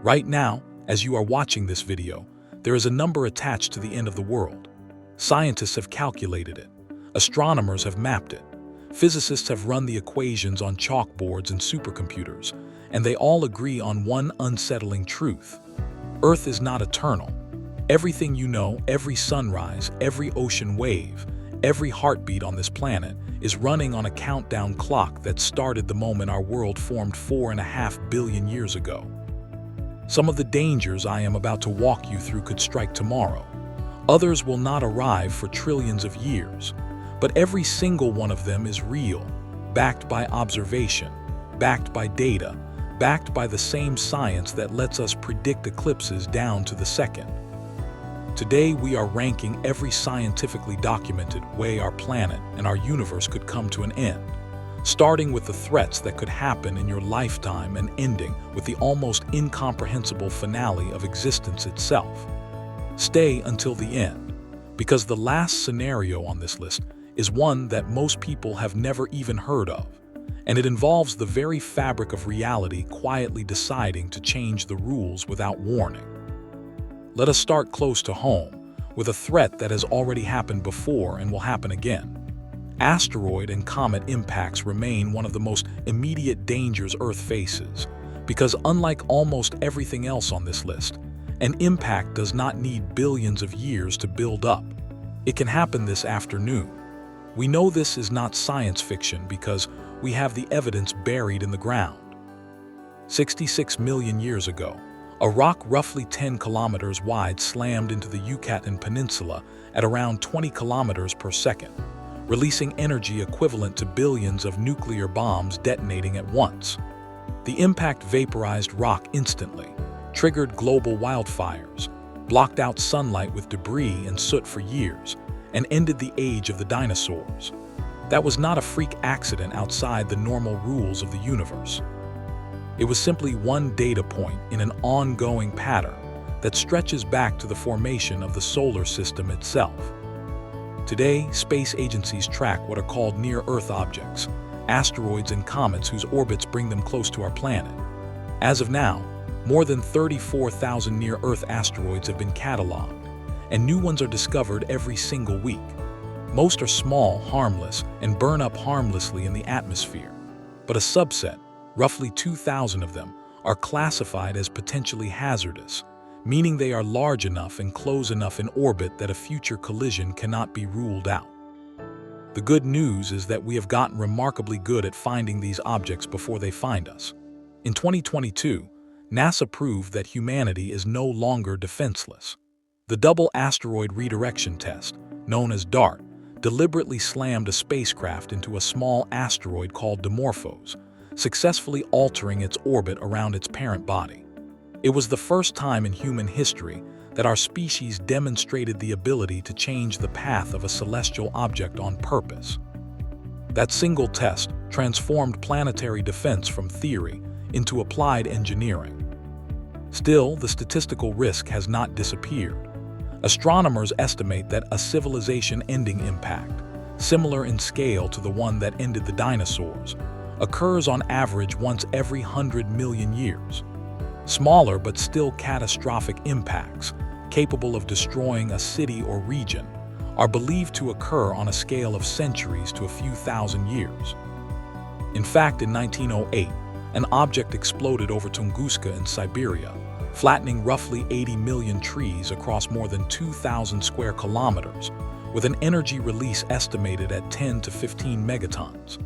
Right now, as you are watching this video, there is a number attached to the end of the world. Scientists have calculated it. Astronomers have mapped it. Physicists have run the equations on chalkboards and supercomputers, and they all agree on one unsettling truth. Earth is not eternal. Everything you know, every sunrise, every ocean wave, every heartbeat on this planet is running on a countdown clock that started the moment our world formed 4.5 billion years ago. Some of the dangers I am about to walk you through could strike tomorrow. Others will not arrive for trillions of years. But every single one of them is real, backed by observation, backed by data, backed by the same science that lets us predict eclipses down to the second. Today we are ranking every scientifically documented way our planet and our universe could come to an end, starting with the threats that could happen in your lifetime and ending with the almost incomprehensible finale of existence itself. Stay until the end, because the last scenario on this list is one that most people have never even heard of, and it involves the very fabric of reality quietly deciding to change the rules without warning. Let us start close to home, with a threat that has already happened before and will happen again. Asteroid and comet impacts remain one of the most immediate dangers Earth faces, because unlike almost everything else on this list, an impact does not need billions of years to build up. It can happen this afternoon. We know this is not science fiction because we have the evidence buried in the ground. 66 million years ago, a rock roughly 10 kilometers wide slammed into the Yucatan Peninsula at around 20 kilometers per second, releasing energy equivalent to billions of nuclear bombs detonating at once. The impact vaporized rock instantly, triggered global wildfires, blocked out sunlight with debris and soot for years, and ended the age of the dinosaurs. That was not a freak accident outside the normal rules of the universe. It was simply one data point in an ongoing pattern that stretches back to the formation of the solar system itself. Today, space agencies track what are called near-Earth objects, asteroids and comets whose orbits bring them close to our planet. As of now, more than 34,000 near-Earth asteroids have been cataloged, and new ones are discovered every single week. Most are small, harmless, and burn up harmlessly in the atmosphere. But a subset, roughly 2,000 of them, are classified as potentially hazardous, meaning they are large enough and close enough in orbit that a future collision cannot be ruled out. The good news is that we have gotten remarkably good at finding these objects before they find us. In 2022, NASA proved that humanity is no longer defenseless. The Double Asteroid Redirection Test, known as DART, deliberately slammed a spacecraft into a small asteroid called Dimorphos, successfully altering its orbit around its parent body. It was the first time in human history that our species demonstrated the ability to change the path of a celestial object on purpose. That single test transformed planetary defense from theory into applied engineering. Still, the statistical risk has not disappeared. Astronomers estimate that a civilization-ending impact, similar in scale to the one that ended the dinosaurs, occurs on average once every 100 million years. Smaller but still catastrophic impacts, capable of destroying a city or region, are believed to occur on a scale of centuries to a few thousand years. In fact, in 1908, an object exploded over Tunguska in Siberia, flattening roughly 80 million trees across more than 2,000 square kilometers, with an energy release estimated at 10 to 15 megatons.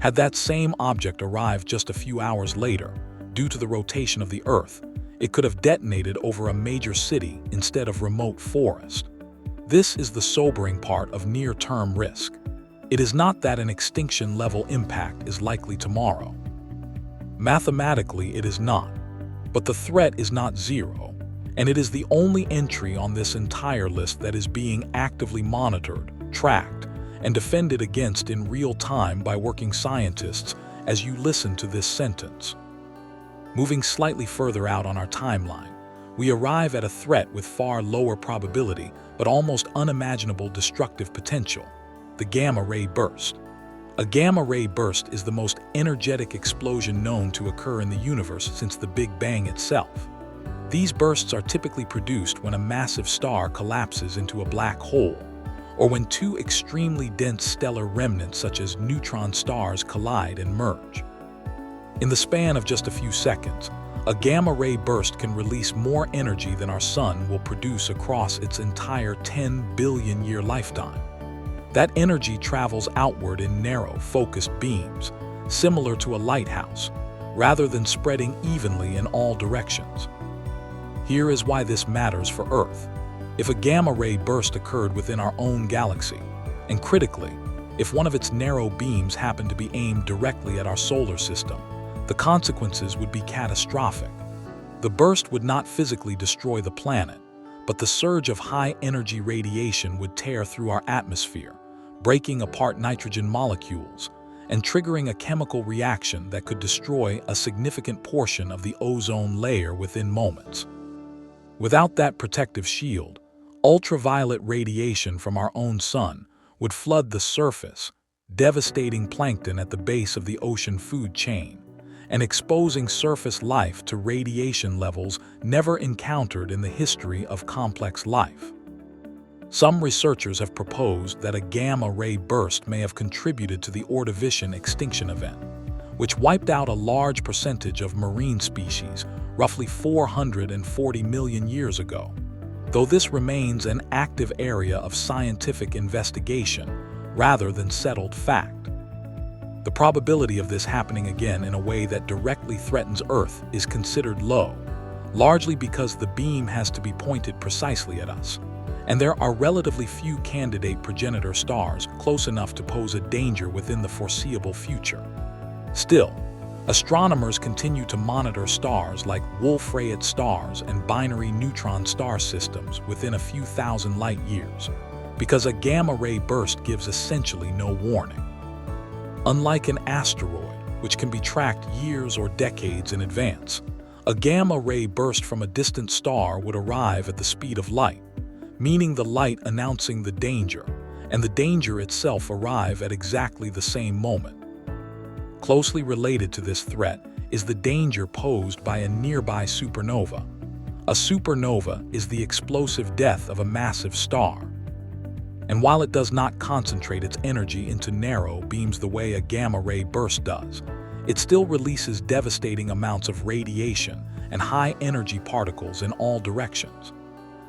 Had that same object arrived just a few hours later, due to the rotation of the Earth, it could have detonated over a major city instead of remote forest. This is the sobering part of near-term risk. It is not that an extinction-level impact is likely tomorrow. Mathematically, it is not. But the threat is not zero, and it is the only entry on this entire list that is being actively monitored, tracked, and defended against in real time by working scientists as you listen to this sentence. Moving slightly further out on our timeline, we arrive at a threat with far lower probability but almost unimaginable destructive potential: the gamma-ray burst. A gamma-ray burst is the most energetic explosion known to occur in the universe since the Big Bang itself. These bursts are typically produced when a massive star collapses into a black hole, or when two extremely dense stellar remnants such as neutron stars collide and merge. In the span of just a few seconds, a gamma-ray burst can release more energy than our sun will produce across its entire 10 billion-year lifetime. That energy travels outward in narrow, focused beams, similar to a lighthouse, rather than spreading evenly in all directions. Here is why this matters for Earth. If a gamma-ray burst occurred within our own galaxy, and critically, if one of its narrow beams happened to be aimed directly at our solar system, the consequences would be catastrophic. The burst would not physically destroy the planet, but the surge of high-energy radiation would tear through our atmosphere, breaking apart nitrogen molecules and triggering a chemical reaction that could destroy a significant portion of the ozone layer within moments. Without that protective shield, ultraviolet radiation from our own sun would flood the surface, devastating plankton at the base of the ocean food chain, and exposing surface life to radiation levels never encountered in the history of complex life. Some researchers have proposed that a gamma-ray burst may have contributed to the Ordovician extinction event, which wiped out a large percentage of marine species roughly 440 million years ago. Though this remains an active area of scientific investigation rather than settled fact. The probability of this happening again in a way that directly threatens Earth is considered low, largely because the beam has to be pointed precisely at us, and there are relatively few candidate progenitor stars close enough to pose a danger within the foreseeable future. Still, astronomers continue to monitor stars like Wolf-Rayet stars and binary neutron star systems within a few thousand light years, because a gamma-ray burst gives essentially no warning. Unlike an asteroid, which can be tracked years or decades in advance, a gamma-ray burst from a distant star would arrive at the speed of light, meaning the light announcing the danger, and the danger itself arrive at exactly the same moment. Closely related to this threat is the danger posed by a nearby supernova. A supernova is the explosive death of a massive star. And while it does not concentrate its energy into narrow beams the way a gamma-ray burst does, it still releases devastating amounts of radiation and high-energy particles in all directions.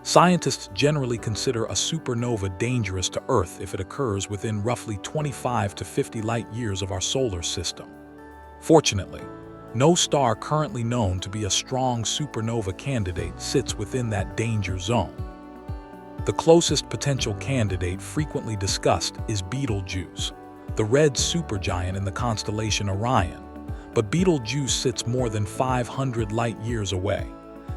Scientists generally consider a supernova dangerous to Earth if it occurs within roughly 25 to 50 light-years of our solar system. Fortunately, no star currently known to be a strong supernova candidate sits within that danger zone. The closest potential candidate frequently discussed is Betelgeuse, the red supergiant in the constellation Orion, but Betelgeuse sits more than 500 light-years away,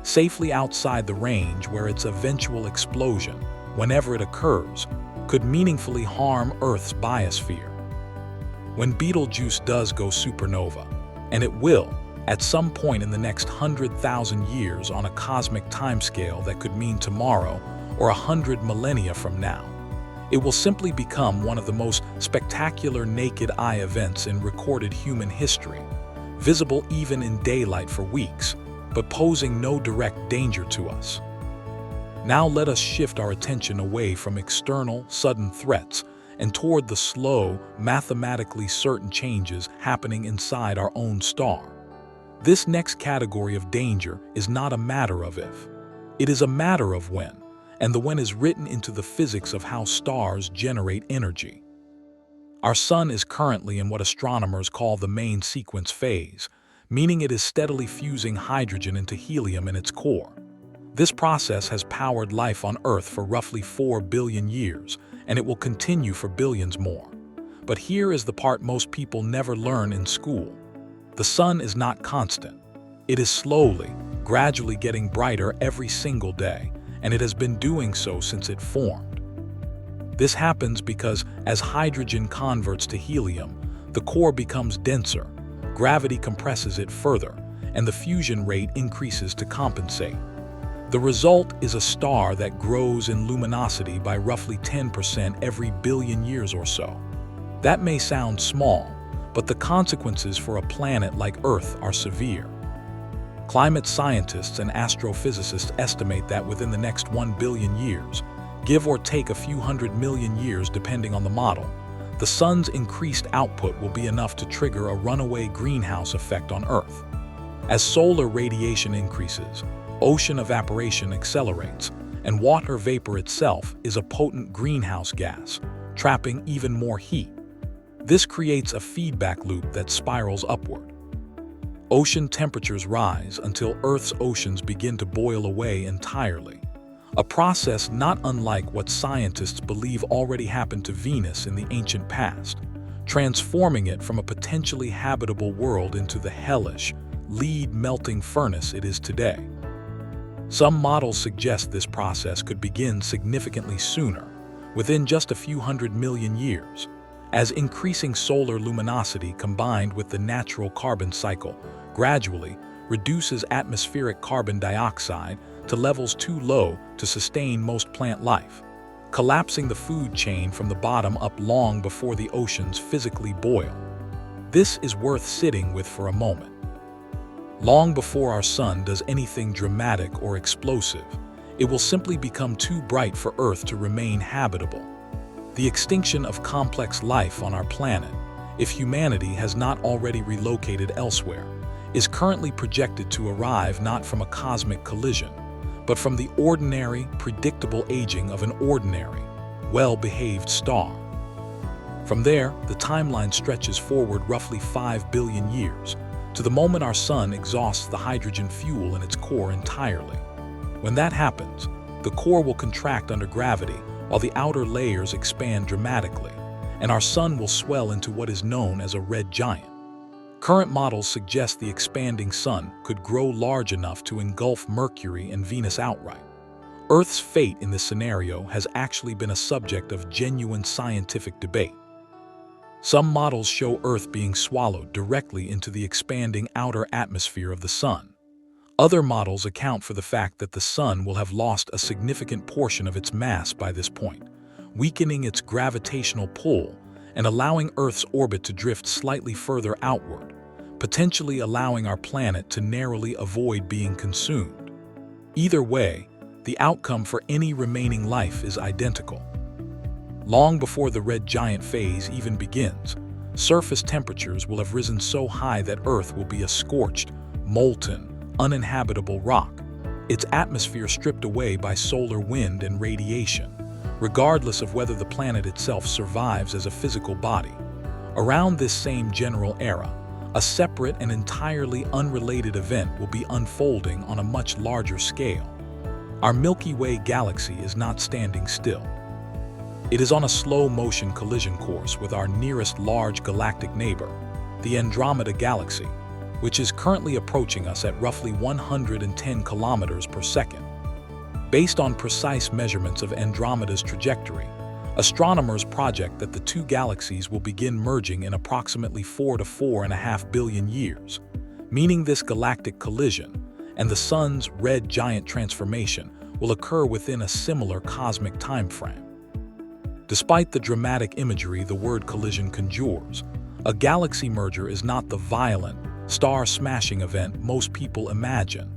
safely outside the range where its eventual explosion, whenever it occurs, could meaningfully harm Earth's biosphere. When Betelgeuse does go supernova, and it will, at some point in the next 100,000 years on a cosmic timescale that could mean tomorrow or 100 millennia from now, it will simply become one of the most spectacular naked-eye events in recorded human history, visible even in daylight for weeks, but posing no direct danger to us. Now let us shift our attention away from external, sudden threats and toward the slow, mathematically certain changes happening inside our own star. This next category of danger is not a matter of if. It is a matter of when, and the when is written into the physics of how stars generate energy. Our sun is currently in what astronomers call the main sequence phase, meaning it is steadily fusing hydrogen into helium in its core. This process has powered life on Earth for roughly 4 billion years, and it will continue for billions more. But here is the part most people never learn in school. The sun is not constant. It is slowly, gradually getting brighter every single day, and it has been doing so since it formed. This happens because as hydrogen converts to helium, the core becomes denser, gravity compresses it further, and the fusion rate increases to compensate. The result is a star that grows in luminosity by roughly 10% every billion years or so. That may sound small, but the consequences for a planet like Earth are severe. Climate scientists and astrophysicists estimate that within the next 1 billion years, give or take a few hundred million years depending on the model, the sun's increased output will be enough to trigger a runaway greenhouse effect on Earth. As solar radiation increases, ocean evaporation accelerates, and water vapor itself is a potent greenhouse gas, trapping even more heat. This creates a feedback loop that spirals upward. Ocean temperatures rise until Earth's oceans begin to boil away entirely, a process not unlike what scientists believe already happened to Venus in the ancient past, transforming it from a potentially habitable world into the hellish, lead-melting furnace it is today. Some models suggest this process could begin significantly sooner, within just a few hundred million years, as increasing solar luminosity combined with the natural carbon cycle gradually reduces atmospheric carbon dioxide to levels too low to sustain most plant life, collapsing the food chain from the bottom up long before the oceans physically boil. This is worth sitting with for a moment. Long before our sun does anything dramatic or explosive, it will simply become too bright for Earth to remain habitable. The extinction of complex life on our planet, if humanity has not already relocated elsewhere, is currently projected to arrive not from a cosmic collision, but from the ordinary, predictable aging of an ordinary, well-behaved star. From there, the timeline stretches forward roughly 5 billion years, to the moment our sun exhausts the hydrogen fuel in its core entirely. When that happens, the core will contract under gravity while the outer layers expand dramatically, and our sun will swell into what is known as a red giant. Current models suggest the expanding sun could grow large enough to engulf Mercury and Venus outright. Earth's fate in this scenario has actually been a subject of genuine scientific debate. Some models show Earth being swallowed directly into the expanding outer atmosphere of the sun. Other models account for the fact that the sun will have lost a significant portion of its mass by this point, weakening its gravitational pull and allowing Earth's orbit to drift slightly further outward, potentially allowing our planet to narrowly avoid being consumed. Either way, the outcome for any remaining life is identical. Long before the red giant phase even begins, surface temperatures will have risen so high that Earth will be a scorched, molten, uninhabitable rock, its atmosphere stripped away by solar wind and radiation, regardless of whether the planet itself survives as a physical body. Around this same general era, a separate and entirely unrelated event will be unfolding on a much larger scale. Our Milky Way galaxy is not standing still. It is on a slow-motion collision course with our nearest large galactic neighbor, the Andromeda Galaxy, which is currently approaching us at roughly 110 kilometers per second. Based on precise measurements of Andromeda's trajectory, astronomers project that the two galaxies will begin merging in approximately 4 to 4.5 billion years, meaning this galactic collision and the Sun's red giant transformation will occur within a similar cosmic timeframe. Despite the dramatic imagery the word collision conjures, a galaxy merger is not the violent, star-smashing event most people imagine.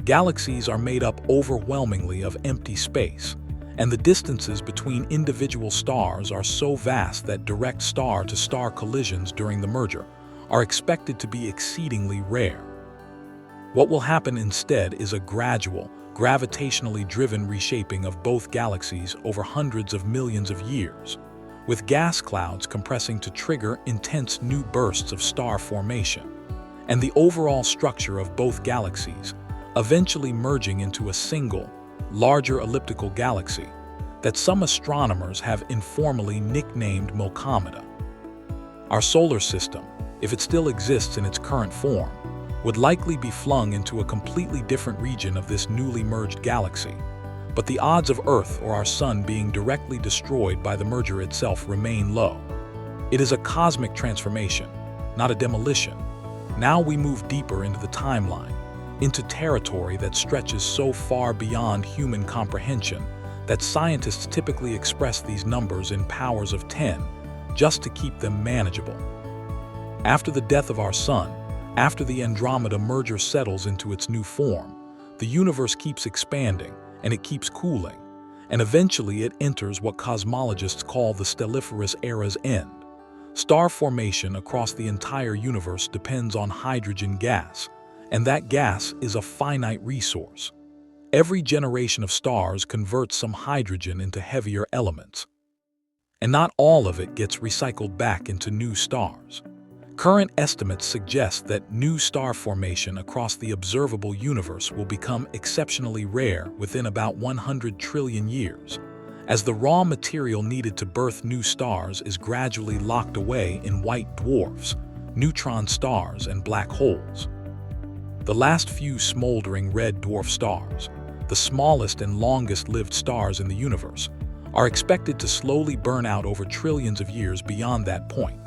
Galaxies are made up overwhelmingly of empty space, and the distances between individual stars are so vast that direct star-to-star collisions during the merger are expected to be exceedingly rare. What will happen instead is a gradual, gravitationally driven reshaping of both galaxies over hundreds of millions of years, with gas clouds compressing to trigger intense new bursts of star formation, and the overall structure of both galaxies eventually merging into a single, larger elliptical galaxy that some astronomers have informally nicknamed Milkomeda. Our solar system, if it still exists in its current form, would likely be flung into a completely different region of this newly merged galaxy, but the odds of Earth or our Sun being directly destroyed by the merger itself remain low. It is a cosmic transformation, not a demolition. Now we move deeper into the timeline, into territory that stretches so far beyond human comprehension that scientists typically express these numbers in powers of 10, just to keep them manageable. After the death of our Sun, After the Andromeda merger settles into its new form, the universe keeps expanding and it keeps cooling, and eventually it enters what cosmologists call the stelliferous era's end. Star formation across the entire universe depends on hydrogen gas, and that gas is a finite resource. Every generation of stars converts some hydrogen into heavier elements, and not all of it gets recycled back into new stars. Current estimates suggest that new star formation across the observable universe will become exceptionally rare within about 100 trillion years, as the raw material needed to birth new stars is gradually locked away in white dwarfs, neutron stars, and black holes. The last few smoldering red dwarf stars, the smallest and longest-lived stars in the universe, are expected to slowly burn out over trillions of years beyond that point,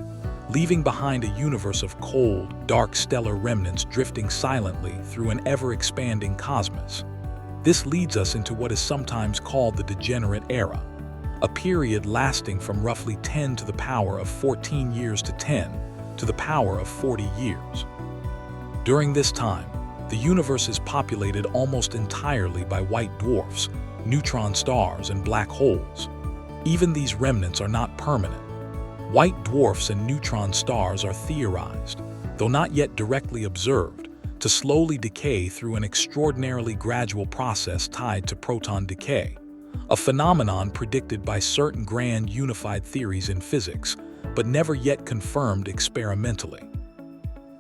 leaving behind a universe of cold, dark stellar remnants drifting silently through an ever-expanding cosmos. This leads us into what is sometimes called the degenerate era, a period lasting from roughly 10 to the power of 14 years to 10 to the power of 40 years. During this time, the universe is populated almost entirely by white dwarfs, neutron stars, and black holes. Even these remnants are not permanent. White dwarfs and neutron stars are theorized, though not yet directly observed, to slowly decay through an extraordinarily gradual process tied to proton decay, a phenomenon predicted by certain grand unified theories in physics, but never yet confirmed experimentally.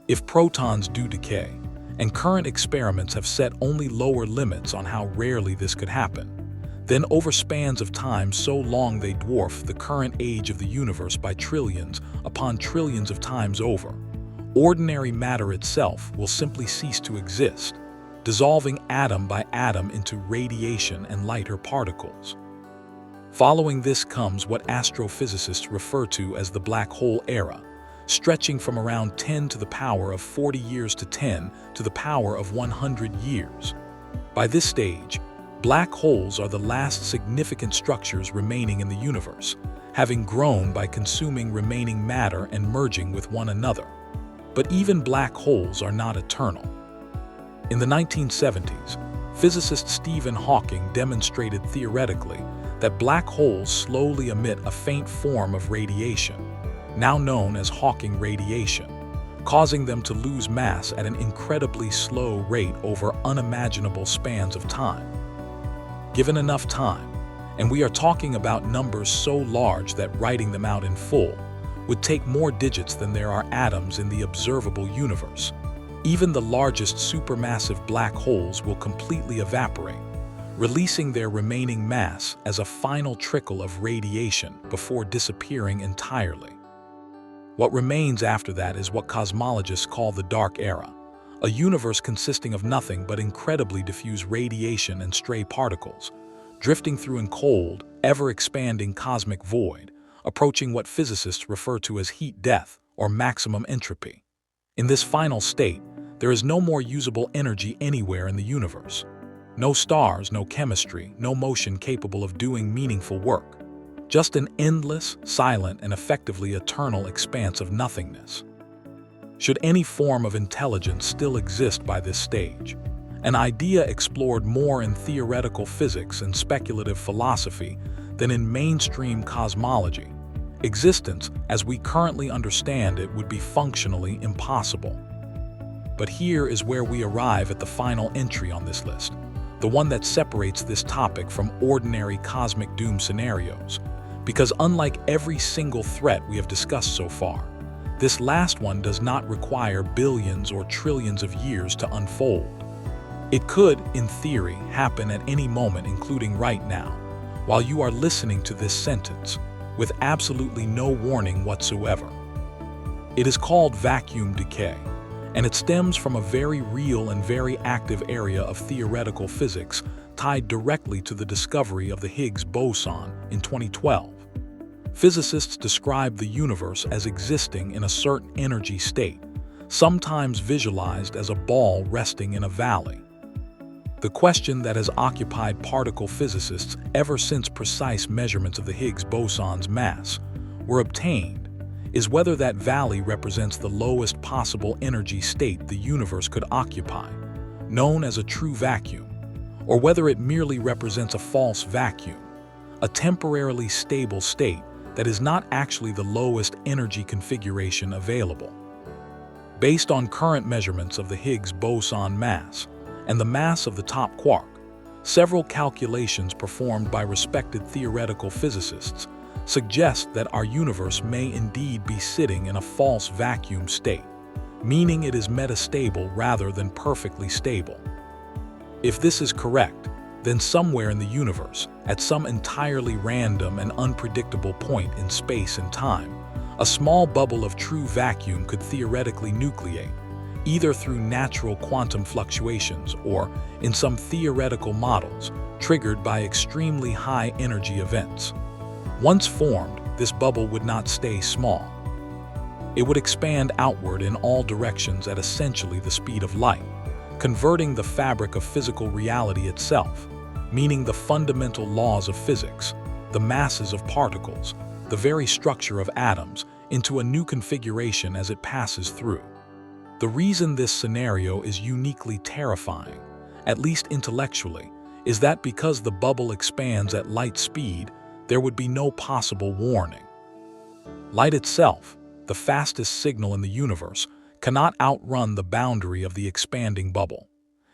If protons do decay, and current experiments have set only lower limits on how rarely this could happen, then over spans of time so long they dwarf the current age of the universe by trillions upon trillions of times over, ordinary matter itself will simply cease to exist, dissolving atom by atom into radiation and lighter particles. Following this comes what astrophysicists refer to as the black hole era, stretching from around 10 to the power of 40 years to 10 to the power of 100 years. By this stage, black holes are the last significant structures remaining in the universe, having grown by consuming remaining matter and merging with one another. But even black holes are not eternal. In the 1970s, physicist Stephen Hawking demonstrated theoretically that black holes slowly emit a faint form of radiation, now known as Hawking radiation, causing them to lose mass at an incredibly slow rate over unimaginable spans of time. Given enough time, and we are talking about numbers so large that writing them out in full would take more digits than there are atoms in the observable universe, even the largest supermassive black holes will completely evaporate, releasing their remaining mass as a final trickle of radiation before disappearing entirely. What remains after that is what cosmologists call the dark era, a universe consisting of nothing but incredibly diffuse radiation and stray particles, drifting through a cold, ever-expanding cosmic void, approaching what physicists refer to as heat death or maximum entropy. In this final state, there is no more usable energy anywhere in the universe. No stars, no chemistry, no motion capable of doing meaningful work. Just an endless, silent, and effectively eternal expanse of nothingness. Should any form of intelligence still exist by this stage, an idea explored more in theoretical physics and speculative philosophy than in mainstream cosmology, existence as we currently understand it would be functionally impossible. But here is where we arrive at the final entry on this list, the one that separates this topic from ordinary cosmic doom scenarios, because unlike every single threat we have discussed so far, this last one does not require billions or trillions of years to unfold. It could, in theory, happen at any moment, including right now, while you are listening to this sentence, with absolutely no warning whatsoever. It is called vacuum decay, and it stems from a very real and very active area of theoretical physics tied directly to the discovery of the Higgs boson in 2012. Physicists describe the universe as existing in a certain energy state, sometimes visualized as a ball resting in a valley. The question that has occupied particle physicists ever since precise measurements of the Higgs boson's mass were obtained is whether that valley represents the lowest possible energy state the universe could occupy, known as a true vacuum, or whether it merely represents a false vacuum, a temporarily stable state that is not actually the lowest energy configuration available. Based on current measurements of the Higgs boson mass and the mass of the top quark, several calculations performed by respected theoretical physicists suggest that our universe may indeed be sitting in a false vacuum state, meaning it is metastable rather than perfectly stable. If this is correct, then somewhere in the universe, at some entirely random and unpredictable point in space and time, a small bubble of true vacuum could theoretically nucleate, either through natural quantum fluctuations or, in some theoretical models, triggered by extremely high energy events. Once formed, this bubble would not stay small. It would expand outward in all directions at essentially the speed of light, converting the fabric of physical reality itself, meaning the fundamental laws of physics, the masses of particles, the very structure of atoms, into a new configuration as it passes through. The reason this scenario is uniquely terrifying, at least intellectually, is that because the bubble expands at light speed, there would be no possible warning. Light itself, the fastest signal in the universe, cannot outrun the boundary of the expanding bubble.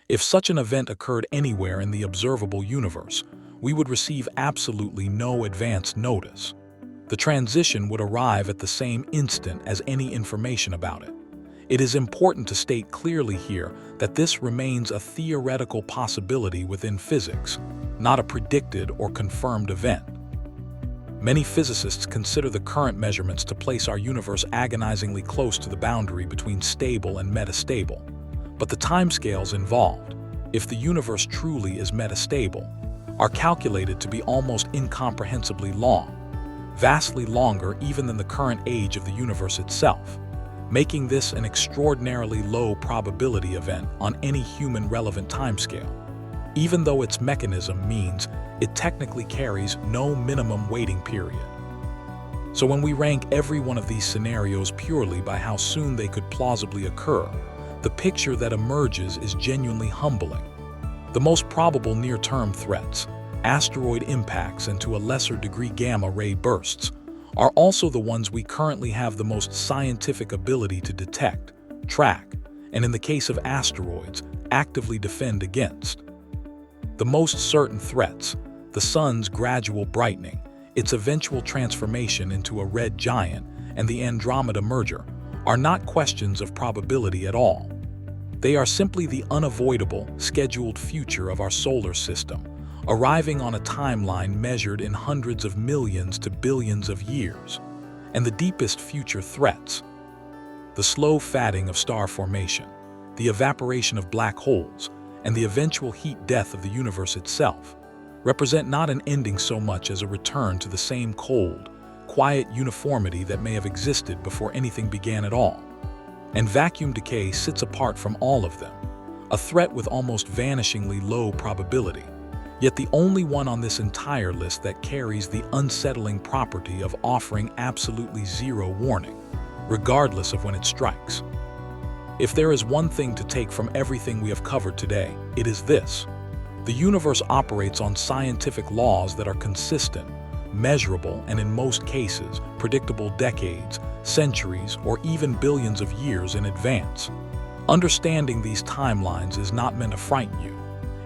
If such an event occurred anywhere in the observable universe, we would receive absolutely no advance notice. The transition would arrive at the same instant as any information about it. It is important to state clearly here that this remains a theoretical possibility within physics, not a predicted or confirmed event. Many physicists consider the current measurements to place our universe agonizingly close to the boundary between stable and metastable. But the timescales involved, if the universe truly is metastable, are calculated to be almost incomprehensibly long, vastly longer even than the current age of the universe itself, making this an extraordinarily low probability event on any human-relevant timescale, even though its mechanism means it technically carries no minimum waiting period. So when we rank every one of these scenarios purely by how soon they could plausibly occur, the picture that emerges is genuinely humbling. The most probable near-term threats, asteroid impacts and to a lesser degree gamma-ray bursts, are also the ones we currently have the most scientific ability to detect, track, and in the case of asteroids, actively defend against. The most certain threats, the sun's gradual brightening, its eventual transformation into a red giant, and the Andromeda merger, are not questions of probability at all. They are simply the unavoidable, scheduled future of our solar system, arriving on a timeline measured in hundreds of millions to billions of years. And the deepest future threats, the slow fatting of star formation, the evaporation of black holes, and the eventual heat death of the universe itself, represent not an ending so much as a return to the same cold, quiet uniformity that may have existed before anything began at all. And vacuum decay sits apart from all of them, a threat with almost vanishingly low probability, yet the only one on this entire list that carries the unsettling property of offering absolutely zero warning, regardless of when it strikes. If there is one thing to take from everything we have covered today, it is this. The universe operates on scientific laws that are consistent, measurable, and in most cases, predictable decades, centuries, or even billions of years in advance. Understanding these timelines is not meant to frighten you.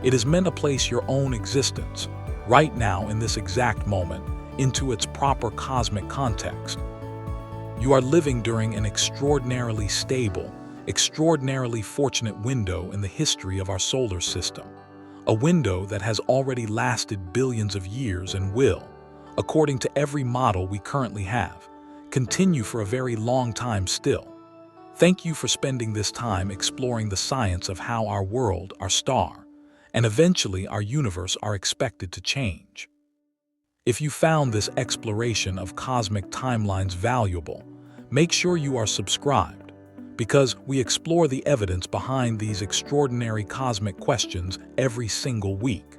It is meant to place your own existence, right now in this exact moment, into its proper cosmic context. You are living during an extraordinarily stable, extraordinarily fortunate window in the history of our solar system, a window that has already lasted billions of years and will, according to every model we currently have, continue for a very long time still. Thank you for spending this time exploring the science of how our world, our star, and eventually our universe are expected to change. If you found this exploration of cosmic timelines valuable, make sure you are subscribed, because we explore the evidence behind these extraordinary cosmic questions every single week.